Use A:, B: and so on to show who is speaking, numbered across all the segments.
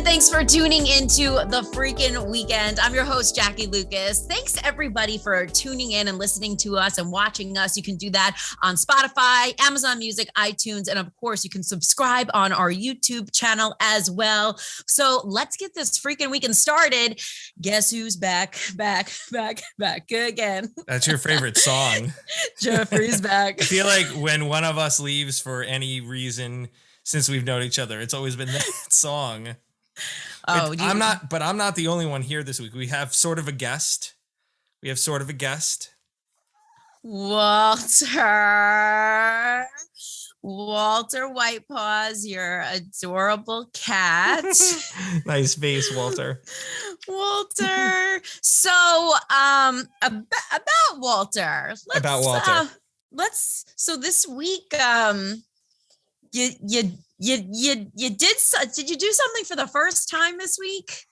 A: And thanks for tuning into the freaking weekend. I'm your host, Jackie Lucas. Thanks everybody for tuning in and listening to us and watching us. You can do that on Spotify, Amazon Music, iTunes, and of course you can subscribe on our YouTube channel as well. So let's get this freaking weekend started. Guess who's back again?
B: That's your favorite song.
A: Jeffrey's back.
B: I feel like when one of us leaves for any reason since we've known each other, it's always been that song. I'm not the only one here this week. We have sort of a guest.
A: Walter Whitepaws, your adorable cat.
B: Nice face, Walter.
A: So, about Walter. So this week, you did you do something for the first time this week?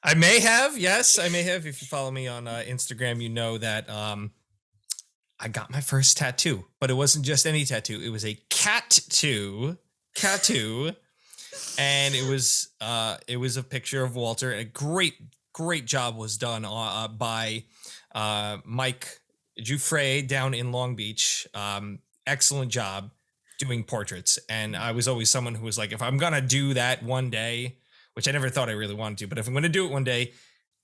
B: I may have. Yes, I may have. If you follow me on Instagram, you know that I got my first tattoo, but it wasn't just any tattoo. It was a cat-too, and it was a picture of Walter. A great job was done by Mike Jufre down in Long Beach. Excellent job doing portraits. And I was always someone who was like, if I'm gonna do that one day, which I never thought I really wanted to, but if I'm gonna do it one day,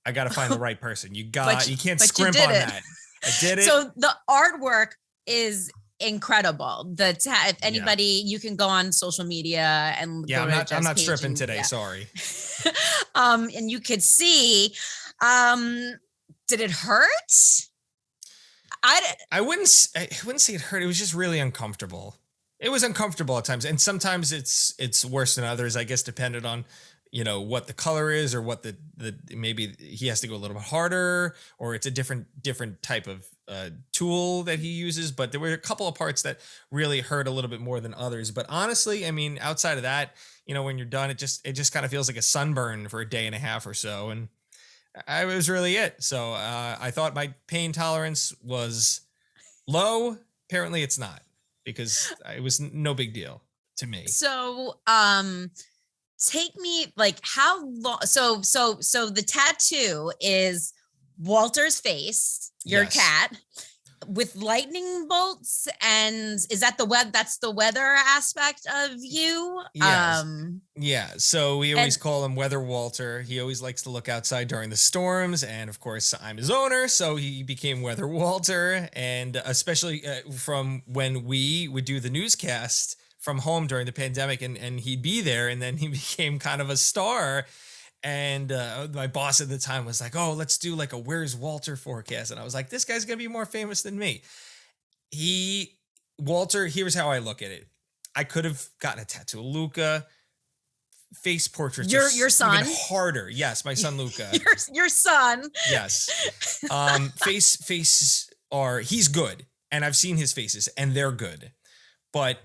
B: I gotta find the right person. You can't scrimp on that. I did it.
A: So the artwork is incredible. If anybody, you can go on social media and
B: I'm not stripping today. Sorry.
A: And you could see. Did it hurt?
B: I wouldn't say it hurt. It was just really uncomfortable. It was uncomfortable at times, and sometimes it's worse than others. I guess depended on what the color is, or what the maybe he has to go a little bit harder, or it's a different type of tool that he uses. But there were a couple of parts that really hurt a little bit more than others. But honestly, I mean, outside of that, when you're done, it just kind of feels like a sunburn for a day and a half or so, and I was really it. So I thought my pain tolerance was low. Apparently, it's not, because it was no big deal to me.
A: So take me, like, how long? So the tattoo is Walter's face, your cat, with lightning bolts, and is that that's the weather aspect of you?
B: Yes. So we always call him Weather Walter. He always likes to look outside during the storms, and of course I'm his owner, so he became Weather Walter. And especially from when we would do the newscast from home during the pandemic, and he'd be there, and then he became kind of a star. And my boss at the time was like, oh, let's do like a Where's Walter forecast. And I was like, this guy's going to be more famous than me. Walter, here's how I look at it. I could have gotten a tattoo. Luca, face portraits.
A: Your son?
B: Even harder. Yes, my son, Luca.
A: your son.
B: Yes. Faces he's good. And I've seen his faces, and they're good. But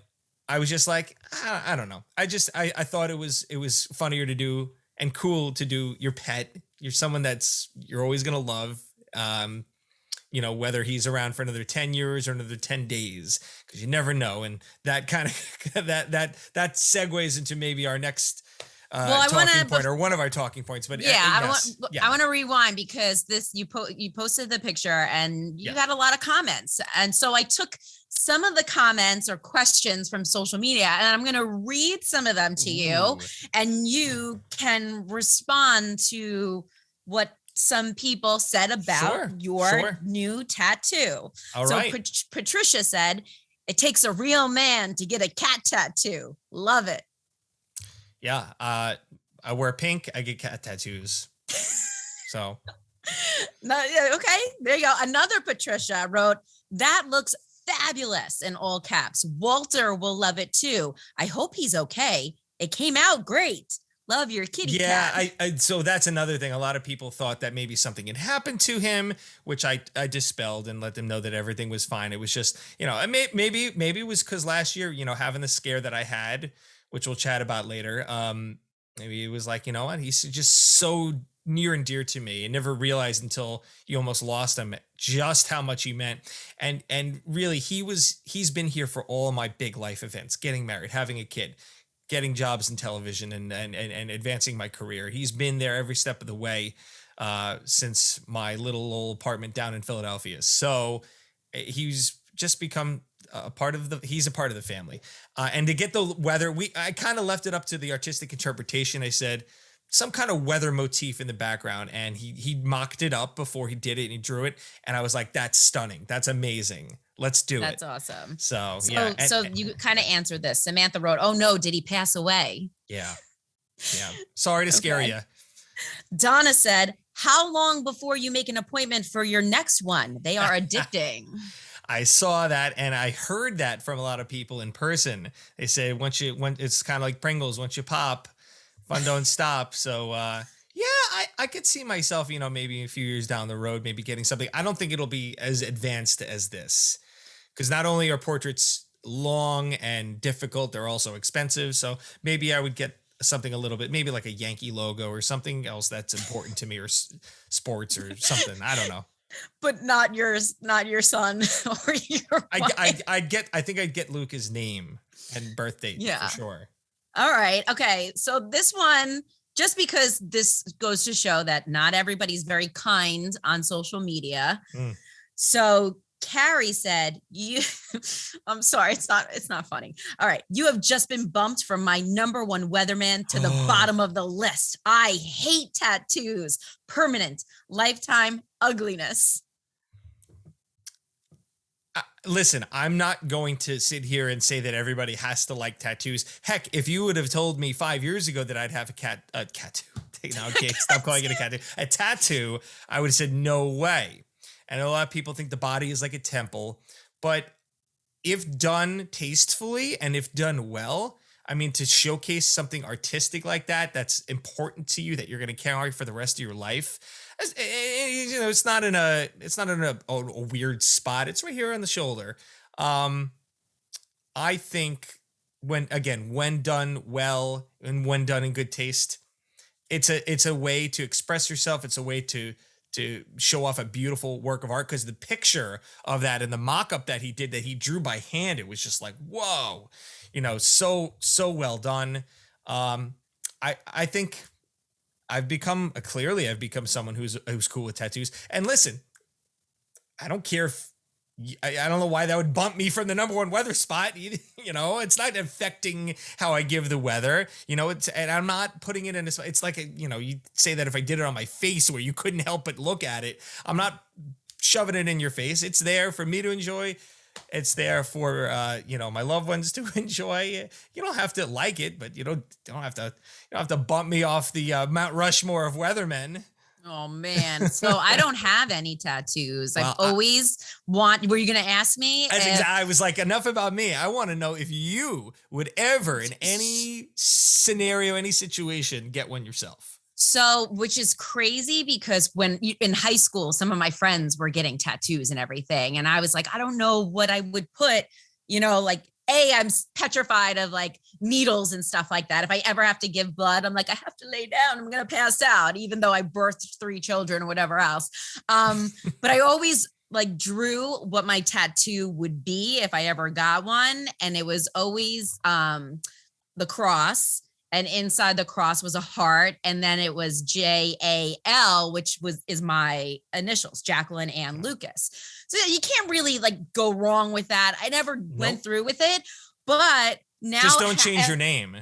B: I was just like, I don't know. I thought it was funnier to do and cool to do your pet. You're someone you're always going to love, whether he's around for another 10 years or another 10 days, because you never know. And that kind of, that segues into maybe our next talking point, or one of our talking points. But
A: I want to rewind, because you posted the picture and you got a lot of comments. And so I took some of the comments or questions from social media, and I'm going to read some of them to you, and you can respond to what some people said about your new tattoo.
B: All right.
A: Patricia said, it takes a real man to get a cat tattoo. Love it.
B: Yeah. I wear pink. I get cat tattoos. So.
A: Okay. There you go. Another Patricia wrote, that looks fabulous, in all caps. Walter will love it too. I hope he's okay. It came out great. Love your kitty cat.
B: Yeah, so that's another thing. A lot of people thought that maybe something had happened to him, which I dispelled and let them know that everything was fine. It was just, maybe it was because last year, having the scare that I had, which we'll chat about later. Maybe it was like, he's just so near and dear to me, and never realized until you almost lost him just how much he meant. And really, he's been here for all my big life events: getting married, having a kid, getting jobs in television and advancing my career. He's been there every step of the way since my little old apartment down in Philadelphia. So he's just become he's a part of the family. And to get the weather, I kind of left it up to the artistic interpretation. I said some kind of weather motif in the background, and he mocked it up before he did it, and he drew it. And I was like, that's stunning. That's amazing. Let's do it.
A: That's awesome.
B: So
A: yeah. So you kind of answered this. Samantha wrote, "Oh no, did he pass away?"
B: Yeah. Sorry to scare you.
A: Donna said, "How long before you make an appointment for your next one? They are addicting."
B: I saw that, and I heard that from a lot of people in person. They say when it's kind of like Pringles, once you pop, fun don't stop. So I could see myself, maybe a few years down the road, maybe getting something. I don't think it'll be as advanced as this, because not only are portraits long and difficult, they're also expensive. So maybe I would get something a little bit, maybe like a Yankee logo or something else that's important to me, or sports or something. I don't know.
A: But not yours, not your son or your wife.
B: I think I'd get Luca's name and birth date for sure.
A: All right. Okay. So this one, just because this goes to show that not everybody's very kind on social media. So Carrie said, I'm sorry, it's not funny. All right. "You have just been bumped from my number one weatherman to the bottom of the list. I hate tattoos. Permanent, lifetime ugliness."
B: Listen, I'm not going to sit here and say that everybody has to like tattoos. Heck, if you would have told me 5 years ago that I'd have a tattoo, okay, stop calling it a tattoo, I would have said no way. And a lot of people think the body is like a temple, but if done tastefully and if done well, I mean, to showcase something artistic like that, that's important to you, that you're going to carry for the rest of your life. It's not in a weird spot. It's right here on the shoulder. I think when done well and when done in good taste, it's a way to express yourself. It's a way to show off a beautiful work of art, because the picture of that and the mock-up that he did, that he drew by hand, it was just like, whoa, so well done. I think I've become someone who's cool with tattoos. And listen, I don't care if I don't know why that would bump me from the number one weather spot. It's not affecting how I give the weather, and I'm not putting it in a, it's like, you say that if I did it on my face where you couldn't help but look at it, I'm not shoving it in your face. It's there for me to enjoy. It's there for, my loved ones to enjoy. You don't have to like it, but you don't have to bump me off the Mount Rushmore of weathermen.
A: Oh man. So I don't have any tattoos. I've always were you going to ask me?
B: I was like, enough about me. I want to know if you would ever, in any scenario, any situation, get one yourself.
A: So, which is crazy, because when in high school, some of my friends were getting tattoos and everything. And I was like, I don't know what I would put, like, I'm petrified of like needles and stuff like that. If I ever have to give blood, I'm like, I have to lay down. I'm going to pass out, even though I birthed 3 children or whatever else. But I always like drew what my tattoo would be if I ever got one. And it was always the cross. And inside the cross was a heart. And then it was JAL, which is my initials, Jacqueline Ann Lucas. So you can't really like go wrong with that. I never went through with it, but now
B: just don't change your name.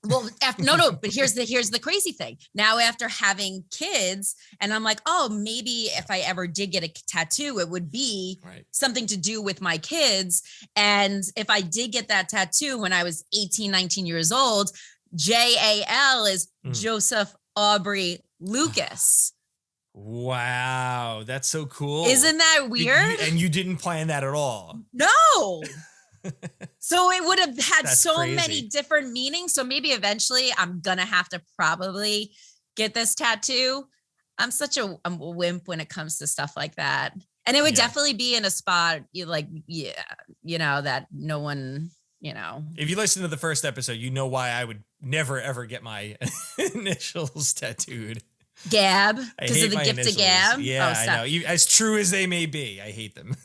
A: Well, no, but here's the crazy thing. Now, after having kids, and I'm like, oh, maybe if I ever did get a tattoo, it would be something to do with my kids. And if I did get that tattoo when I was 18, 19 years old, JAL is Joseph Aubrey Lucas.
B: Wow, that's so cool.
A: Isn't that weird?
B: And you didn't plan that at all.
A: No. So it would have had
B: crazy.
A: Many different meanings. So maybe eventually I'm going to have to probably get this tattoo. I'm such a wimp when it comes to stuff like that. And it would definitely be in a spot that no one,
B: If you listen to the first episode, you know why I would never, ever get my initials tattooed.
A: Gab,
B: I
A: because of
B: hate
A: the
B: my
A: gift of
B: initials.
A: gab.
B: Yeah,
A: Oh,
B: I
A: stop.
B: know. As true as they may be, I hate them.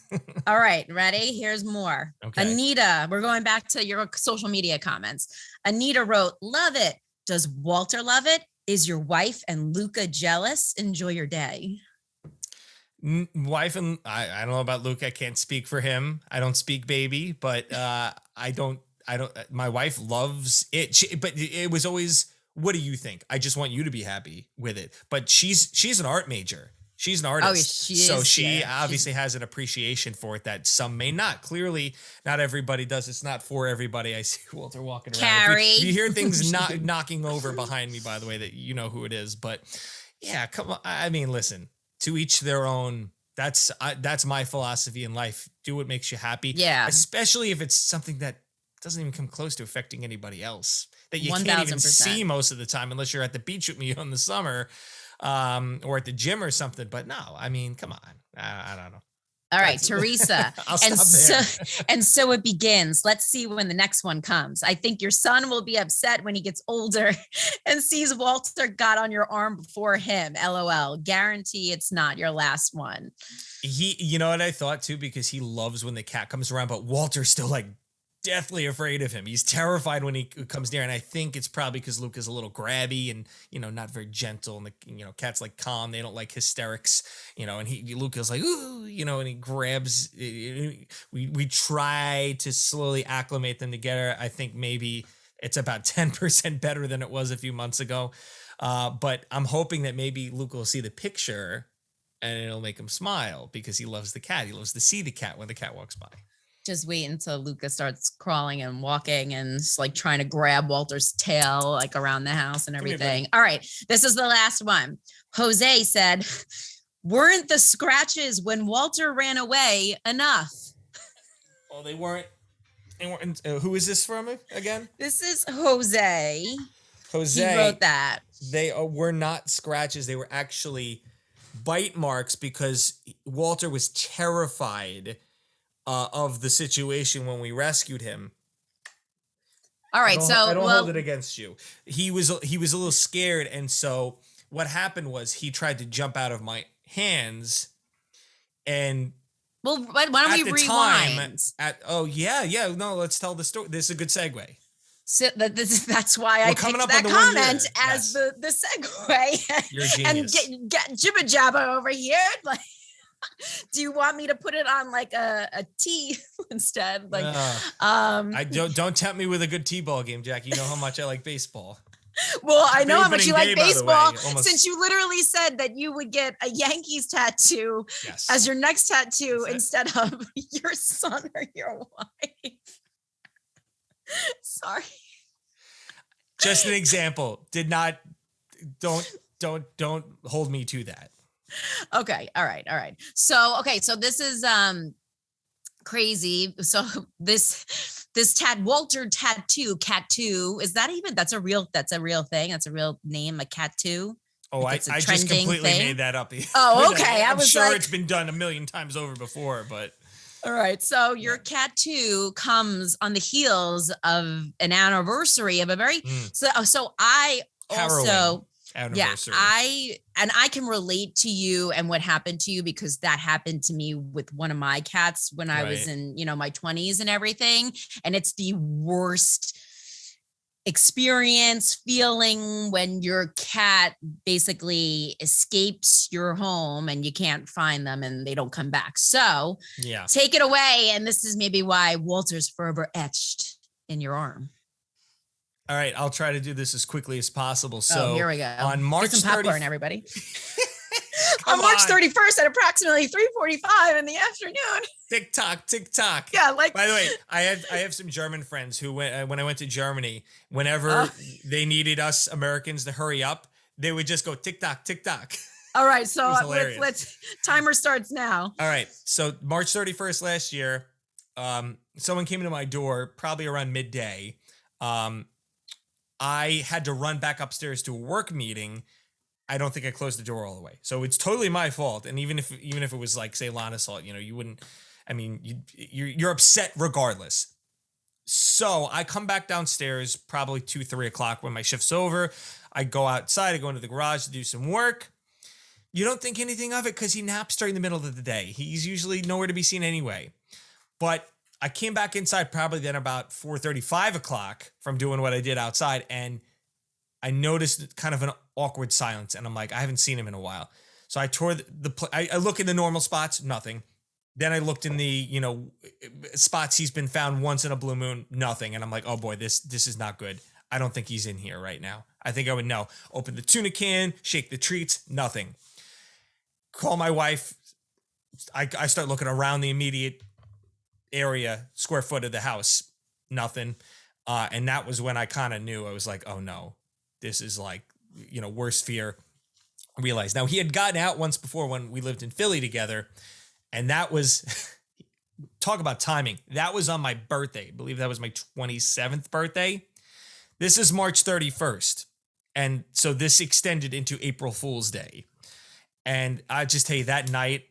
A: All right, ready? Here's more.
B: Okay.
A: Anita, we're going back to your social media comments. Anita wrote, love it. Does Walter love it? Is your wife and Luca jealous? Enjoy your day.
B: Wife and I don't know about Luke. I can't speak for him. I don't speak baby, but I don't. My wife loves it, but it was always, what do you think? I just want you to be happy with it. But she's an art major. She's an artist,
A: she
B: so
A: is.
B: she
A: Yeah,
B: obviously has an appreciation for it that some may not. Clearly, not everybody does. It's not for everybody. I see Walter walking around.
A: Carrie.
B: If you hear things not knocking over behind me, by the way, that you know who it is. But yeah, come on. I mean, listen. To each their own. That's my philosophy in life. Do what makes you happy.
A: Yeah.
B: Especially if it's something that doesn't even come close to affecting anybody else, that you
A: 1000%.
B: can't even see most of the time unless you're at the beach with me in the summer, or at the gym or something. But no, I mean, come on. I don't know.
A: All right, Teresa.
B: I'll stop there.
A: And so it begins. Let's see when the next one comes. I think your son will be upset when he gets older and sees Walter got on your arm before him. LOL. Guarantee it's not your last one.
B: You know what I thought too, because he loves when the cat comes around, but Walter's still like deathly afraid of him. He's terrified when he comes near, and I think it's probably because Luke is a little grabby and not very gentle, and the cats like calm. They don't like hysterics, and Luke is like, ooh, and he grabs. We try to slowly acclimate them together. I think maybe it's about 10% better than it was a few months ago, but I'm hoping that maybe Luke will see the picture and it'll make him smile because he loves the cat. He loves to see the cat when the cat walks by.
A: Just wait until Luca starts crawling and walking and like trying to grab Walter's tail like around the house and everything. All right, this is the last one. Jose said, weren't the scratches when Walter ran away enough?
B: Well, they weren't. Who is this from again?
A: This is Jose.
B: Jose.
A: He wrote that.
B: They were not scratches. They were actually bite marks because Walter was terrified of the situation when we rescued him.
A: All right,
B: I don't hold it against you. He was a little scared, and so what happened was he tried to jump out of my hands, and
A: well, why don't we rewind?
B: No, let's tell the story. This is a good segue.
A: So that's why I picked that comment as the segue.
B: You're a genius.
A: And get jibba jabba over here, like. Do you want me to put it on like a T instead? Like,
B: I don't tempt me with a good T-ball game, Jack. You know how much I like baseball.
A: Well, I know how much you like baseball,
B: since
A: you literally said that you would get a Yankees tattoo as your next tattoo instead of your son or your wife. Sorry.
B: Just an example. Don't hold me to that.
A: Okay. All right. So this is crazy. So this Walter tattoo, Cat2, that's a real thing. That's a real name, a Cat2.
B: Oh, I just completely made that up.
A: Oh, okay.
B: I'm sure it's been done a million times over before, but.
A: All right. So your Cat2 comes on the heels of an anniversary of a very, so I
B: harrowing.
A: Also,
B: anniversary.
A: I can relate to you and what happened to you because that happened to me with one of my cats when I was in, my 20s and everything. And it's the worst experience feeling when your cat basically escapes your home and you can't find them and they don't come back. So take it away. And this is maybe why Walter's forever etched in your arm.
B: All right, I'll try to do this as quickly as possible. So
A: here we go.
B: On March 30th,
A: popcorn, everybody. On March 31st at approximately 3:45 in the afternoon.
B: Tick tock.
A: Yeah, like.
B: By the way, I have some German friends who when I went to Germany, whenever they needed us Americans to hurry up, they would just go tick tock.
A: All right, so let's timer starts now.
B: All right, so March 31st last year, someone came into my door probably around midday. I had to run back upstairs to a work meeting. I don't think I closed the door all the way. So it's totally my fault. And even if it was like, say, lawn assault, you wouldn't, I mean, you're upset regardless. So I come back downstairs probably 2, 3 o'clock when my shift's over. I go outside, I go into the garage to do some work. You don't think anything of it because he naps during the middle of the day. He's usually nowhere to be seen anyway. But I came back inside probably then about 4:30, 5 o'clock from doing what I did outside. And I noticed kind of an awkward silence. And I'm like, I haven't seen him in a while. So I tore I look in the normal spots, nothing. Then I looked in the, spots he's been found once in a blue moon, nothing. And I'm like, oh boy, this is not good. I don't think he's in here right now. I think I would know. Open the tuna can, shake the treats, nothing. Call my wife. I start looking around the immediate area, square foot of the house, nothing. And that was when I kind of knew. I was like, oh no, this is like, worst fear. I realized. Now, he had gotten out once before when we lived in Philly together. And that was, talk about timing. That was on my birthday. I believe that was my 27th birthday. This is March 31st. And so this extended into April Fool's Day. And I just tell you that night,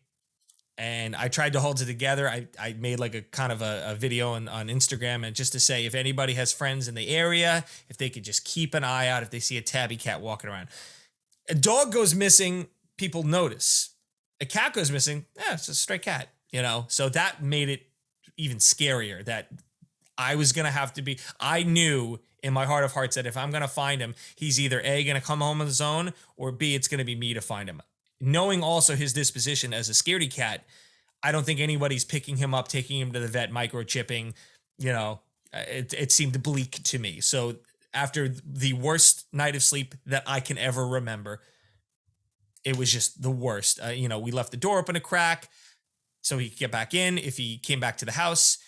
B: and I tried to hold it together. I made like a kind of a video on Instagram, and just to say, if anybody has friends in the area, if they could just keep an eye out if they see a tabby cat walking around. A dog goes missing, people notice. A cat goes missing, it's a stray cat, So that made it even scarier that I was going to have to be, I knew in my heart of hearts that if I'm going to find him, he's either A, going to come home on his own, or B, it's going to be me to find him. Knowing also his disposition as a scaredy cat, I don't think anybody's picking him up, taking him to the vet, microchipping, it seemed bleak to me. So after the worst night of sleep that I can ever remember, it was just the worst. We left the door open a crack so he could get back in. If he came back to the house,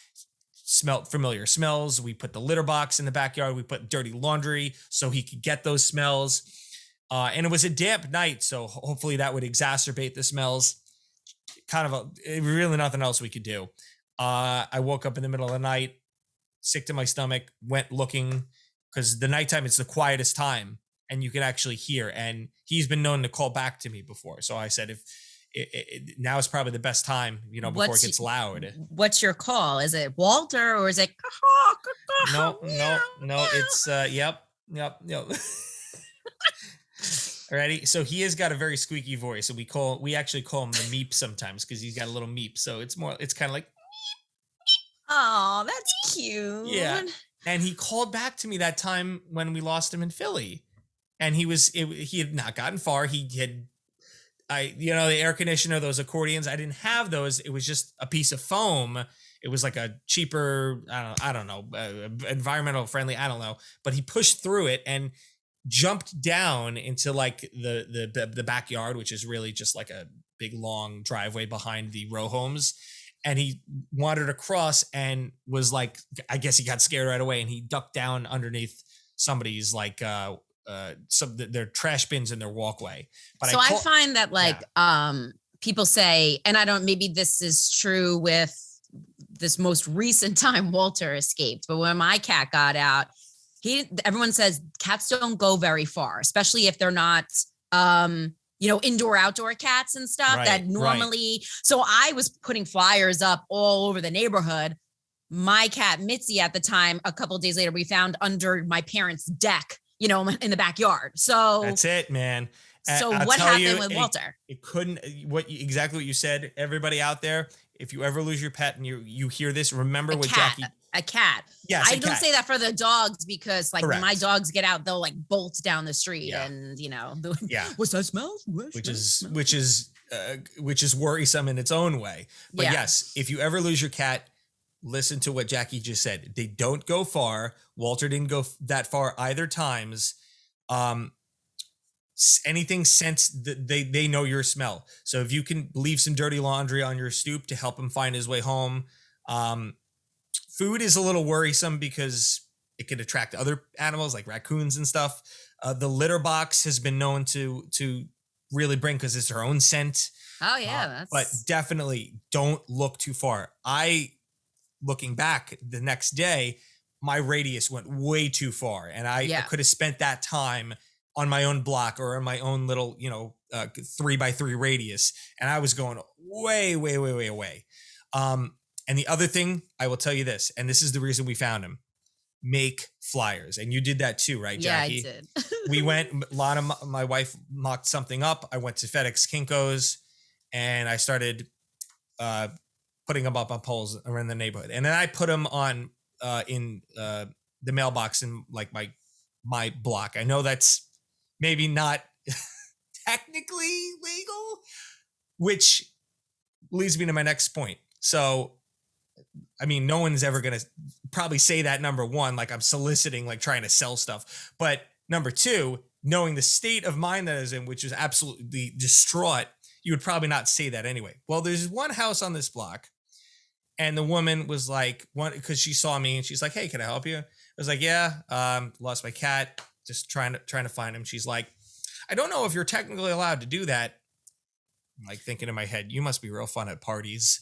B: smelled familiar smells. We put the litter box in the backyard. We put dirty laundry so he could get those smells. And it was a damp night, so hopefully that would exacerbate the smells. Really nothing else we could do. I woke up in the middle of the night, sick to my stomach, went looking, because the nighttime is the quietest time and you can actually hear. And he's been known to call back to me before. So I said, if now is probably the best time, before it gets loud.
A: What's your call? Is it Walter or is it?
B: No. It's yep. Ready? So he has got a very squeaky voice, and we actually call him the meep sometimes because he's got a little meep. So it's kind of like,
A: oh, that's cute.
B: Yeah. And he called back to me that time when we lost him in Philly, and he had not gotten far. the air conditioner, those accordions, I didn't have those. It was just a piece of foam. It was like a cheaper, I don't know, environmental friendly, I don't know. But he pushed through it and jumped down into like the backyard, which is really just like a big long driveway behind the row homes. And he wandered across and was like, I guess he got scared right away, and he ducked down underneath somebody's like their trash bins in their walkway. But
A: I find that people say, and maybe this is true with this most recent time Walter escaped, but when my cat got out, everyone says cats don't go very far, especially if they're not, indoor, outdoor cats and stuff that normally. Right. So I was putting flyers up all over the neighborhood. My cat Mitzi at the time, a couple of days later, we found under my parents' deck, in the backyard. So
B: that's it, man.
A: So what happened with Walter? It
B: couldn't, exactly what you said. Everybody out there, if you ever lose your pet and you hear this, remember what Jackie.
A: A cat. Yes, I don't say that for the dogs because when my dogs get out, they'll bolt down the street and what's that smell?
B: Which is worrisome in its own way. But yes, if you ever lose your cat, listen to what Jackie just said. They don't go far. Walter didn't go that far either times. Anything sense that they know your smell. So if you can leave some dirty laundry on your stoop to help him find his way home. Food is a little worrisome because it can attract other animals like raccoons and stuff. The litter box has been known to really bring, because it's her own scent.
A: Oh yeah,
B: but definitely don't look too far. Looking back the next day, my radius went way too far, and I could have spent that time on my own block or on my own little 3x3 radius, and I was going way away. And the other thing, I will tell you this, and this is the reason we found him: make flyers. And you did that too, right,
A: Yeah,
B: Jackie?
A: I did.
B: We went, Lana, my wife, mocked something up. I went to FedEx Kinko's and I started putting them up on poles around the neighborhood. And then I put them on in the mailbox in like my block. I know that's maybe not technically legal, which leads me to my next point. So, I mean, no one's ever going to probably say that, number one, like I'm soliciting, like trying to sell stuff. But number two, knowing the state of mind that I was in, which is absolutely distraught, you would probably not say that anyway. Well, there's one house on this block, and the woman was like, because she saw me and she's like, hey, can I help you? I was like, yeah, lost my cat, just trying to find him. She's like, I don't know if you're technically allowed to do that. I'm like thinking in my head, you must be real fun at parties.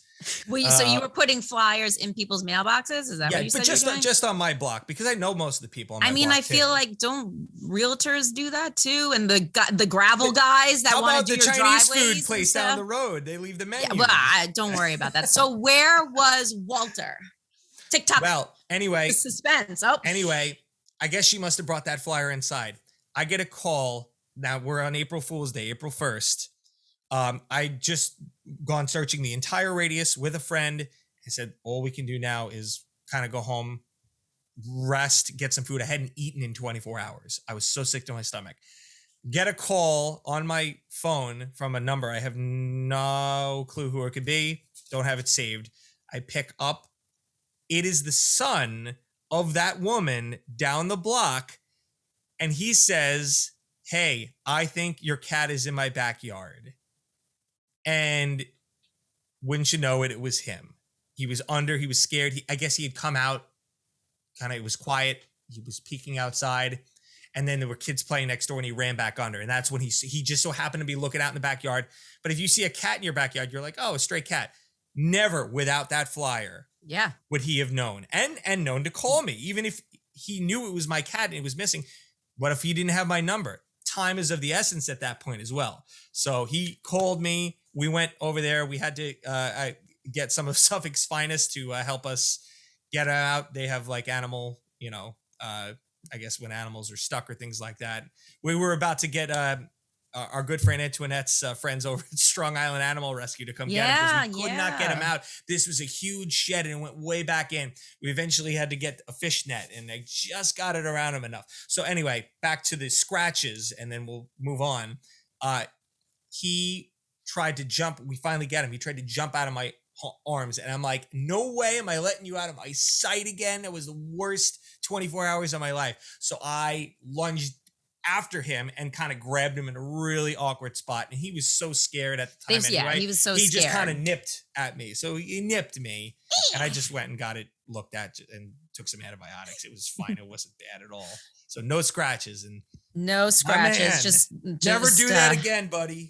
A: Well, so you were putting flyers in people's mailboxes? Is that what you said?
B: But just on my block, because I know most of the people on my block.
A: I feel like, don't realtors do that too? And the gravel guys that want to do your driveways? How about the Chinese food
B: place down the road? They leave the menu.
A: Yeah, well, don't worry about that. So where was Walter? TikTok.
B: Well, anyway.
A: The suspense. Oh.
B: Anyway, I guess she must have brought that flyer inside. I get a call. Now we're on April Fool's Day, April 1st. I just gone searching the entire radius with a friend. I said, all we can do now is kind of go home, rest, get some food. I hadn't eaten in 24 hours. I was so sick to my stomach. Get a call on my phone from a number. I have no clue who it could be. Don't have it saved. I pick up. It is the son of that woman down the block. And he says, hey, I think your cat is in my backyard. And wouldn't you know it, it was him. He was scared. I guess he had come out, it was quiet. He was peeking outside. And then there were kids playing next door and he ran back under. And that's when he just so happened to be looking out in the backyard. But if you see a cat in your backyard, you're like, oh, a stray cat. Never without that flyer.
A: Yeah.
B: Would he have known and known to call me, even if he knew it was my cat and it was missing. What if he didn't have my number? Time is of the essence at that point as well. So he called me. We went over there. We had to get some of Suffolk's finest to help us get out. They have like animal, I guess when animals are stuck or things like that. We were about to get our good friend Antoinette's friends over at Strong Island Animal Rescue to come get him, because we could not get him out. This was a huge shed and it went way back in. We eventually had to get a fish net and they just got it around him enough. So anyway, back to the scratches and then we'll move on. He tried to jump. We finally get him. He tried to jump out of my arms and I'm like, no way am I letting you out of my sight again. It was the worst 24 hours of my life. So I lunged after him and kind of grabbed him in a really awkward spot. And he was so scared at the time anyway.
A: Yeah, he was so
B: scared. He just kind of nipped at me. So he nipped me and I just went and got it looked at and took some antibiotics. It was fine. It wasn't bad at all. So no scratches. And
A: no scratches. Just
B: never do that again, buddy.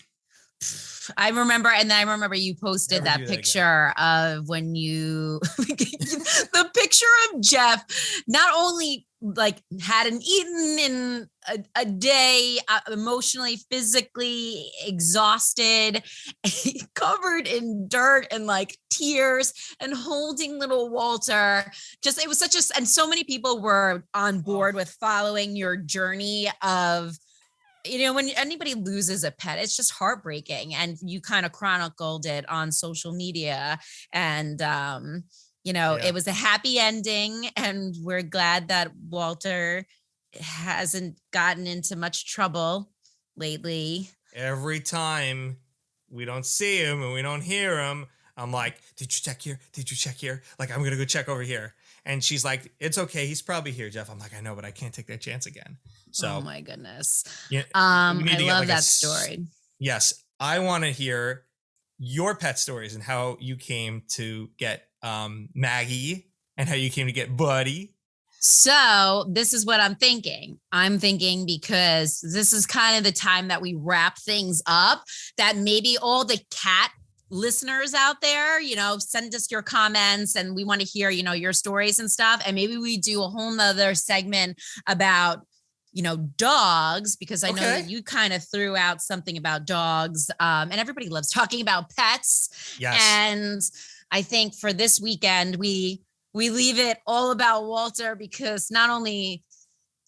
A: I remember you posted that picture of when you, the picture of Jeff, not only like hadn't eaten in a day, emotionally, physically exhausted, covered in dirt and like tears and holding little Walter. Just, it was and so many people were on board with following your journey of, when anybody loses a pet, it's just heartbreaking. And you kind of chronicled it on social media. And, it was a happy ending. And we're glad that Walter hasn't gotten into much trouble lately.
B: Every time we don't see him and we don't hear him, I'm like, did you check here? Did you check here? Like, I'm going to go check over here. And she's like, it's okay. He's probably here, Jeff. I'm like, I know, but I can't take that chance again. So,
A: oh my goodness.
B: Yeah,
A: I love that story.
B: Yes. I want to hear your pet stories and how you came to get Maggie and how you came to get Buddy.
A: So this is what I'm thinking. I'm thinking because this is kind of the time that we wrap things up, that maybe all the cat listeners out there, send us your comments and we want to hear, your stories and stuff. And maybe we do a whole nother segment about, dogs, because I know that you kind of threw out something about dogs, and everybody loves talking about pets.
B: Yes.
A: And I think for this weekend, we leave it all about Walter, because not only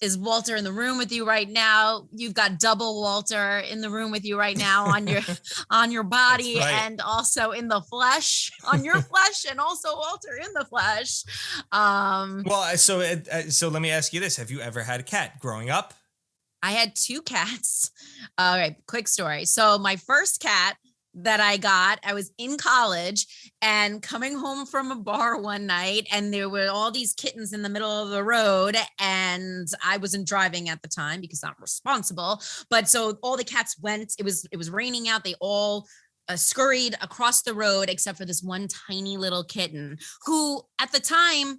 A: is Walter in the room with you right now, you've got double Walter in the room with you right now on your body,
B: right.
A: and also in the flesh, on your flesh, and also Walter in the flesh.
B: Well, so let me ask you this: have you ever had a cat growing up?
A: I had 2 cats. All right, quick story. So my first cat that I got, I was in college and coming home from a bar one night, and there were all these kittens in the middle of the road, and I wasn't driving at the time because I'm responsible. But so all the cats went. It was raining out. They all scurried across the road except for this one tiny little kitten who at the time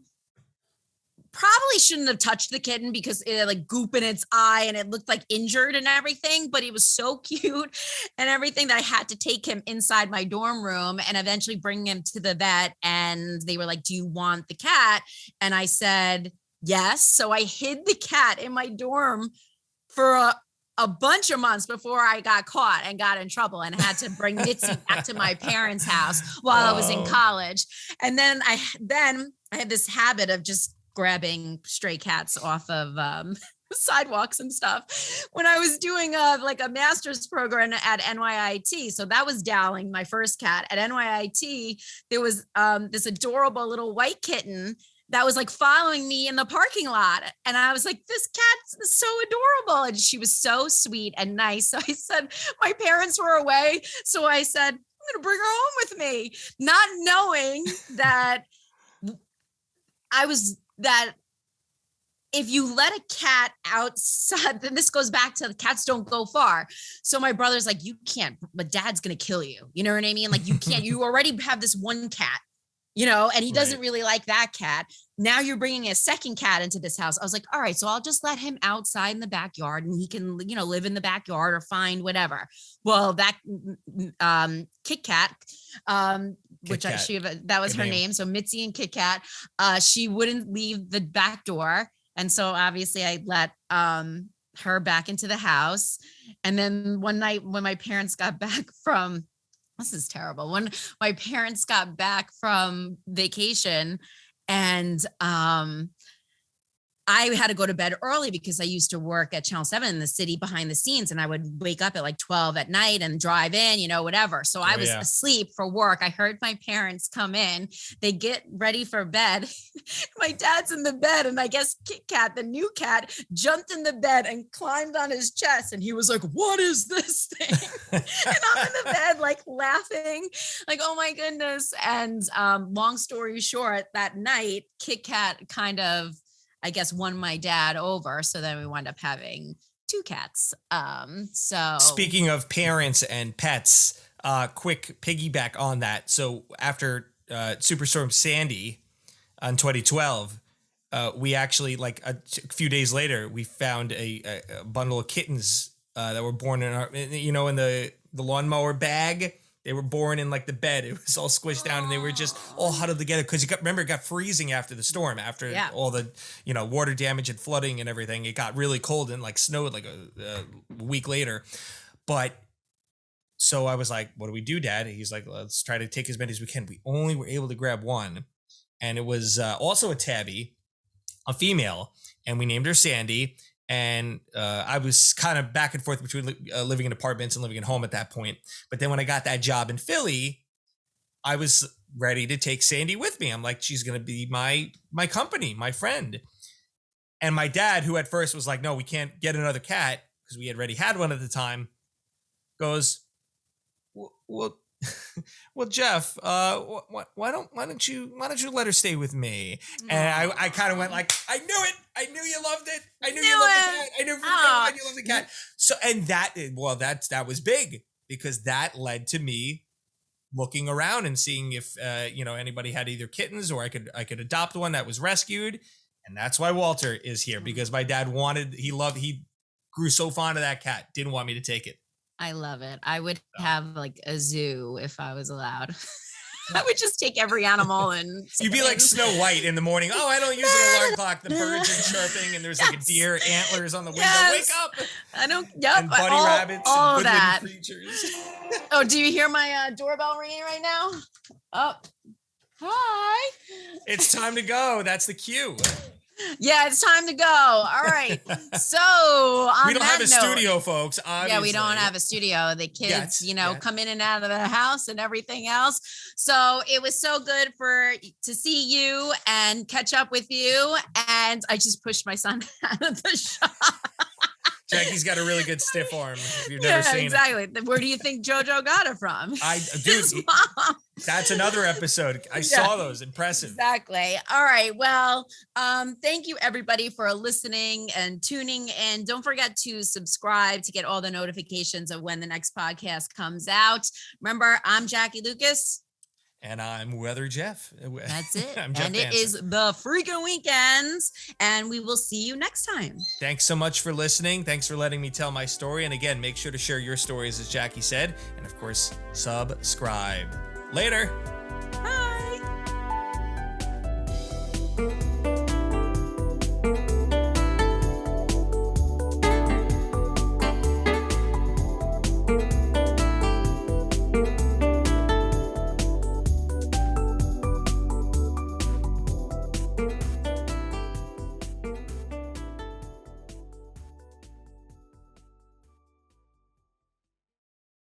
A: probably shouldn't have touched the kitten because it had like goop in its eye and it looked like injured and everything, but he was so cute and everything that I had to take him inside my dorm room and eventually bring him to the vet. And they were like, "Do you want the cat?" And I said, yes. So I hid the cat in my dorm for a bunch of months before I got caught and got in trouble and had to bring Mitzi back to my parents' house while I was in college. And then I had this habit of just grabbing stray cats off of sidewalks and stuff when I was doing a master's program at NYIT. So that was Dowling, my first cat. At NYIT, there was this adorable little white kitten that was like following me in the parking lot. And I was like, this cat is so adorable. And she was so sweet and nice. So I said, my parents were away. So I said, I'm going to bring her home with me, not knowing that if you let a cat outside, then this goes back to the cats don't go far. So my brother's like, you can't, but dad's going to kill you. You know what I mean? Like you can't, you already have this one cat, and he doesn't really like that cat. Now you're bringing a second cat into this house. I was like, all right, so I'll just let him outside in the backyard and he can, live in the backyard or find whatever. Well, that Kit Kat, which that was her name. So Mitzi and Kit Kat, she wouldn't leave the back door. And so obviously I let her back into the house. And then one night when my parents got back from, this is terrible, when my parents got back from vacation and I had to go to bed early because I used to work at Channel 7 in the city behind the scenes, and I would wake up at like 12 at night and drive in, whatever. So I was asleep for work. I heard my parents come in. They get ready for bed. My dad's in the bed, and I guess Kit Kat, the new cat, jumped in the bed and climbed on his chest. And he was like, "What is this thing?" And I'm in the bed like laughing, like, oh my goodness. And long story short, that night, Kit Kat kind of, I guess, won my dad over. So then we wound up having 2 cats. So
B: speaking of parents and pets, quick piggyback on that. So after Superstorm Sandy in 2012, we actually, like a few days later, we found a bundle of kittens that were born in our, in the lawnmower bag. They were born in like the bed. It was all squished down and they were just all huddled together because remember, it got freezing after the storm, after all the, water damage and flooding and everything. It got really cold and like snowed like a week later. But so I was like, what do we do, Dad? He's like, let's try to take as many as we can. We only were able to grab one. And it was also a tabby, a female. And we named her Sandy. And I was kind of back and forth between living in apartments and living at home at that point. But then when I got that job in Philly, I was ready to take Sandy with me. I'm like, she's going to be my company, my friend. And my dad, who at first was like, no, we can't get another cat because we had already had one at the time, goes, well, Jeff, why don't you let her stay with me? And I kind of went like, I knew it. I knew you loved it. I knew you loved the cat. I knew you loved the cat. So, and that was big because that led to me looking around and seeing if, anybody had either kittens or I could adopt one that was rescued. And that's why Walter is here, because my dad he grew so fond of that cat. Didn't want me to take it.
A: I love it. I would have like a zoo if I was allowed. I would just take every animal and
B: you'd be like Snow White in the morning. Oh, I don't use an alarm clock. The birds are chirping and there's like a deer antlers on the window. Wake up.
A: I don't. Yep.
B: And bunny rabbits
A: all
B: and
A: that
B: creatures.
A: Oh, do you hear my doorbell ringing right now? Oh, Hi.
B: It's time to go. That's the cue.
A: Yeah, it's time to go. All right. So on
B: We don't
A: that
B: have a
A: note,
B: studio, folks. Obviously.
A: yeah, we don't have a studio. The kids,
B: Yet.
A: come in and out of the house and everything else. So it was so good to see you and catch up with you. And I just pushed my son out of the shop.
B: Jackie's got a really good stiff arm. If you've never seen
A: exactly. Where do you think JoJo got it from?
B: His mom. That's another episode. I saw those. Impressive.
A: Exactly. All right. Well, thank you everybody for listening and tuning in. Don't forget to subscribe to get all the notifications of when the next podcast comes out. Remember, I'm Jackie Lucas.
B: And I'm Weather Jeff.
A: That's it.
B: I'm Jeff
A: and it is the freaking weekends. And we will see you next time.
B: Thanks so much for listening. Thanks for letting me tell my story. And again, make sure to share your stories, as Jackie said. And of course, subscribe. Later.